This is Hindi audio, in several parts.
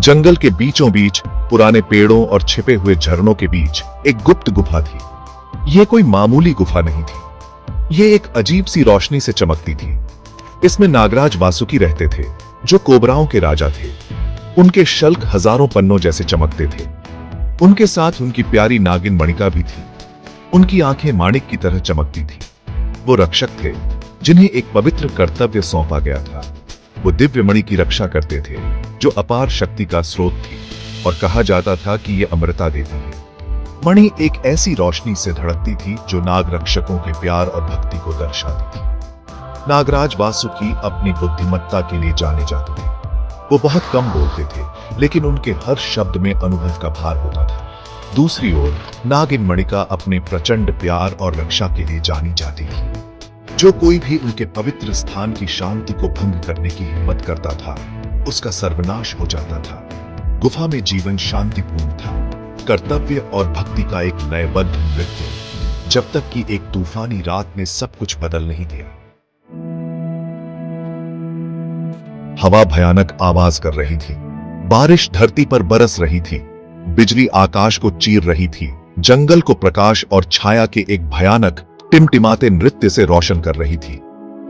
जंगल के बीचों बीच पुराने पेड़ों और छिपे हुए झरनों के बीच एक गुप्त गुफा थी। यह कोई मामूली गुफा नहीं थी, यह एक अजीब सी रोशनी से चमकती थी। इसमें नागराज वासुकी रहते थे, जो कोबराओं के राजा थे। उनके शल्क हजारों पन्नों जैसे चमकते थे। उनके साथ उनकी प्यारी नागिन मणिका भी थी। उनकी आंखें माणिक की तरह चमकती थी। वो रक्षक थे, जिन्हें एक पवित्र कर्तव्य सौंपा गया था। वो दिव्य मणि की रक्षा करते थे, जो अपार शक्ति का स्रोत थी, और कहा जाता था कि ये अमृता देती है। मणि एक ऐसी रोशनी से धड़कती थी जो नाग रक्षकों के प्यार और भक्ति को दर्शाती थी। नागराज वासुकी अपनी बुद्धिमत्ता के लिए जाने जाते थे। वो बहुत कम बोलते थे, लेकिन उनके हर शब्द में अनुभव का भार होता था। दूसरी ओर नागिन मणिका अपने प्रचंड प्यार और रक्षा के लिए जानी जाती थी। जो कोई भी उनके पवित्र स्थान की शांति को भंग करने की हिम्मत करता था, उसका सर्वनाश हो जाता था। गुफा में जीवन शांतिपूर्ण था, कर्तव्य और भक्ति का एक लयबद्ध नृत्य, जब तक कि एक तूफानी रात में सब कुछ बदल नहीं गया। हवा भयानक आवाज कर रही थी, बारिश धरती पर बरस रही थी, बिजली आकाश को चीर रही थी, जंगल को प्रकाश और छाया के एक भयानक टिमटिमाते नृत्य से रोशन कर रही थी।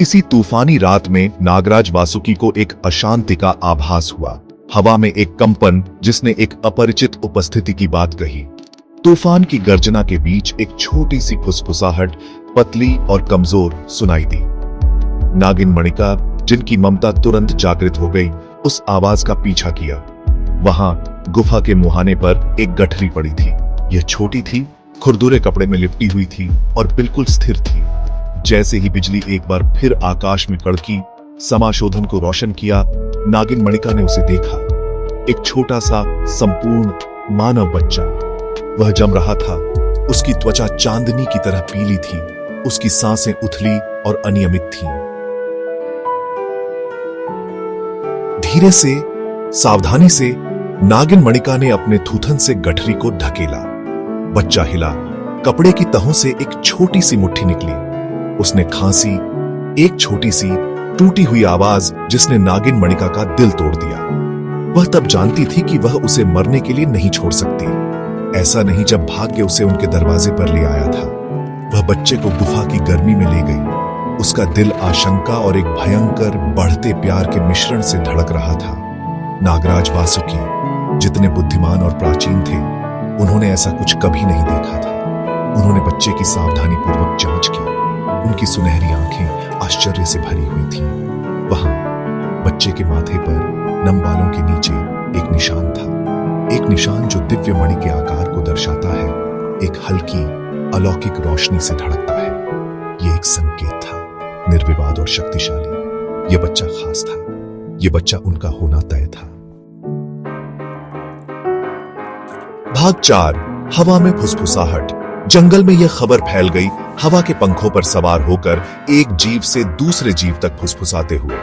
इसी तूफानी रात में नागराज वासुकी को एक अशांति का आभास हुआ। हवा में एक कंपन, जिसने एक अपरिचित उपस्थिति की बात कही। तूफान की गर्जना के बीच एक छोटी सी फुसफुसाहट, पतली और कमजोर, सुनाई दी। नागिन मणिका, जिनकी ममता तुरंत जागृत हो गई, उस आवाज का पीछा किया। वहां गुफा के मुहाने पर एक गठरी पड़ी थी। यह छोटी थी, खुरदुरे कपड़े में लिपटी हुई थी और बिल्कुल स्थिर थी। जैसे ही बिजली एक बार फिर आकाश में कड़की, समाशोधन को रोशन किया, नागिन मणिका ने उसे देखा। एक छोटा सा संपूर्ण मानव बच्चा। वह जम रहा था। उसकी त्वचा चांदनी की तरह पीली थी। उसकी सांसें उथली और अनियमित थीं। धीरे से, सावधानी से नागिन मणिका ने अपने थूथन से गठरी को ढकेला। बच्चा हिला। कपड़े की तहों से एक छोटी सी मुट्ठी निकली। उसने खांसी, एक छोटी सी टूटी हुई आवाज जिसने नागिन मणिका का दिल तोड़ दिया। वह तब जानती थी कि वह उसे मरने के लिए नहीं छोड़ सकती। ऐसा नहीं जब भाग्य उसे उनके दरवाजे पर ले आया था। वह बच्चे को गुफा की गर्मी में ले गई। उसका दिल आशंका और एक भयंकर बढ़ते प्यार के मिश्रण से धड़क रहा था। नागराज वासुकी, जितने बुद्धिमान और प्राचीन थे, उन्होंने ऐसा कुछ कभी नहीं देखा था। उन्होंने बच्चे की सावधानी पूर्वक जांच की। उनकी सुनहरी आंखें आश्चर्य से भरी हुई थीं। वहां बच्चे के माथे पर नम बालों के नीचे एक निशान था। एक निशान जो दिव्य मणि के आकार को दर्शाता है। एक हल्की अलौकिक रोशनी से धड़कता है। यह एक संकेत था, निर्विवाद और शक्तिशाली। यह बच्चा खास था। यह बच्चा उनका होना तय था। भाग 4। हवा में फुसफुसाहट। जंगल में यह खबर फैल गई। हवा के पंखों पर सवार होकर एक जीव से दूसरे जीव तक फुसफुसाते हुए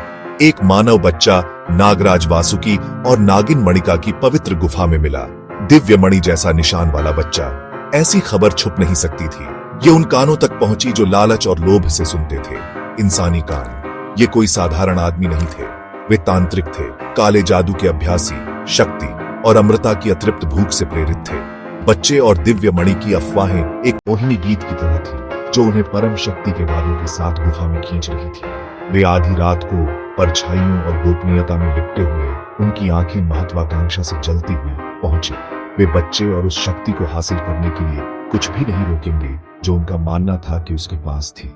एक मानव बच्चा नागराज वासुकी और नागिन मणिका की पवित्र गुफा में मिला। दिव्य मणि जैसा निशान वाला बच्चा। ऐसी खबर छुप नहीं सकती थी। ये उन कानों तक पहुंची जो लालच और लोभ से सुनते थे। इंसानी कान। ये कोई साधारण आदमी नहीं थे। वे तांत्रिक थे, काले जादू के अभ्यासी, शक्ति और अमृता की अतृप्त भूख से प्रेरित थे। बच्चे और दिव्य मणि की अफवाहें एक मोहिनी गीत की तरह थी, जो उन्हें परम शक्ति के वादों के साथ गुफा में खींच रही थी। वे आधी रात को परछाइयों और गोपनीयता में लिपटे हुए, उनकी आंखें महत्वाकांक्षा से जलती हुई पहुंचे। वे बच्चे और उस शक्ति को हासिल करने के लिए कुछ भी नहीं रोकेंगे जो उनका मानना था कि उसके पास थी।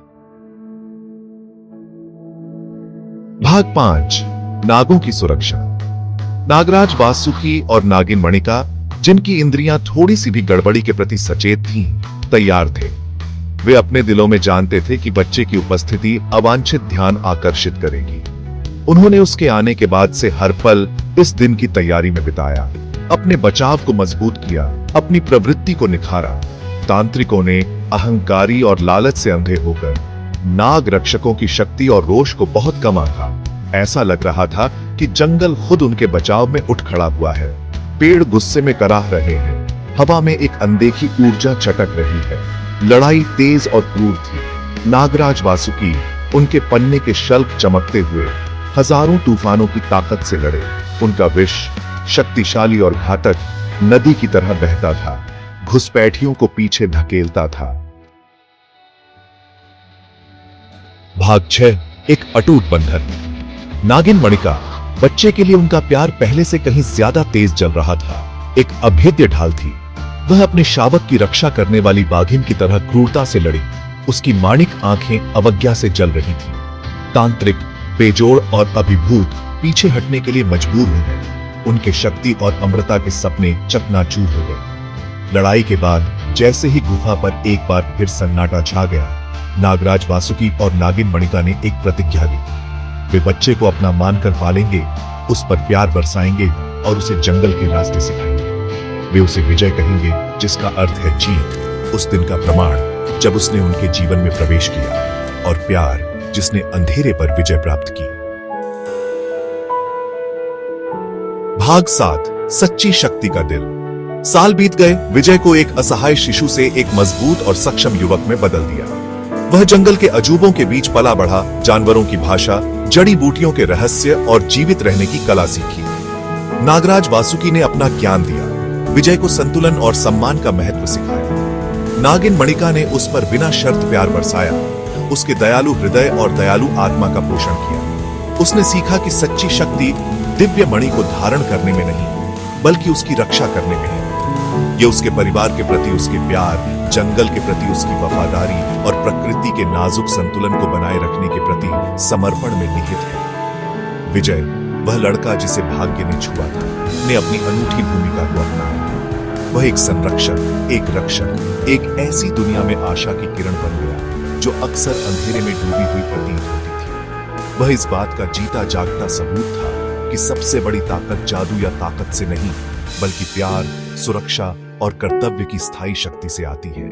भाग 5। नागों की सुरक्षा। नागराज वासुकी और नागिन मणिका, जिनकी इंद्रियां थोड़ी सी भी गड़बड़ी के प्रति सचेत थीं, तैयार थे। वे अपने दिलों में जानते थे कि बच्चे की उपस्थिति अवांछित ध्यान आकर्षित करेगी। उन्होंने उसके आने के बाद से हर पल इस दिन की तैयारी में बिताया। अपने बचाव को मजबूत किया, अपनी प्रवृत्ति को निखारा। तांत्रिकों ने अहंकारी और लालच से अंधे होकर नाग रक्षकों की शक्ति और रोष को बहुत कम आंका। ऐसा लग रहा था कि जंगल खुद उनके बचाव में उठ खड़ा हुआ है। पेड़ गुस्से में कराह रहे हैं। हवा में एक अनदेखी ऊर्जा चटक रही है। लड़ाई तेज और क्रूर थी। नागराज वासुकी, उनके पन्ने के शल्क चमकते हुए, हजारों तूफानों की ताकत से लड़े। उनका विष शक्तिशाली और घातक, नदी की तरह बहता था, घुसपैठियों को पीछे धकेलता था। भाग 6, एक अटूट बंधन। नागिन मणिका, बच्चे के लिए उनका प्यार पहले से कहीं ज्यादा तेज जल रहा था। एक अभेद्य ढाल थी। वह अपने शावक की रक्षा करने वाली बाघिन की तरह क्रूरता से लड़ी। उसकी माणिक आंखें अवज्ञा से जल रही थी। तांत्रिक, बेजोड़ और अभिभूत पीछे हटने के लिए मजबूर हो गए। उनके शक्ति और अमृता के सपने चकनाचूर हो गए। लड़ाई के बाद जैसे ही गुफा पर एक बार फिर सन्नाटा छा गया, नागराज वासुकी और नागिन मणिका ने एक प्रतिज्ञा ली। वे बच्चे को अपना मानकर पालेंगे, उस पर प्यार बरसाएंगे और उसे जंगल के रास्ते सिखाएंगे। वे उसे विजय कहेंगे, जिसका अर्थ है जीत। उस दिन का प्रमाण जब उसने उनके जीवन में प्रवेश किया, और प्यार जिसने अंधेरे पर विजय प्राप्त की। भाग 7, सच्ची शक्ति का दिल। साल बीत गए। विजय को एक असहाय शिशु से एक मजबूत और सक्षम युवक में बदल दिया। वह जंगल के अजूबों के बीच पला बढ़ा, जानवरों की भाषा, जड़ी बूटियों के रहस्य और जीवित रहने की कला सीखी। नागराज वासुकी ने अपना ज्ञान दिया, विजय को संतुलन और सम्मान का महत्व सिखाया। नागिन मणिका ने उस पर बिना शर्त प्यार बरसाया, उसके दयालु हृदय और दयालु आत्मा का पोषण किया। उसने सीखा कि सच्ची शक्ति दिव्य मणि को धारण करने में नहीं, बल्कि उसकी रक्षा करने में है। ये उसके परिवार के प्रति उसके प्यार, जंगल के प्रति उसकी वफादारी और प्रकृति के नाजुक संतुलन को बनाए रखने के प्रति समर्पण में निहित है। विजय, वह लड़का जिसे भाग्य ने छुआ था, ने अपनी अनूठी भूमिका को अपनाया। वह एक संरक्षक, एक रक्षक, एक ऐसी दुनिया में आशा की किरण बन गया जो अक्सर अंधेरे में डूबी हुई प्रतीत होती थी। वह इस बात का जीता जागता सबूत था कि सबसे बड़ी ताकत जादू या ताकत से नहीं, बल्कि प्यार, सुरक्षा और कर्तव्य की स्थायी शक्ति से आती है।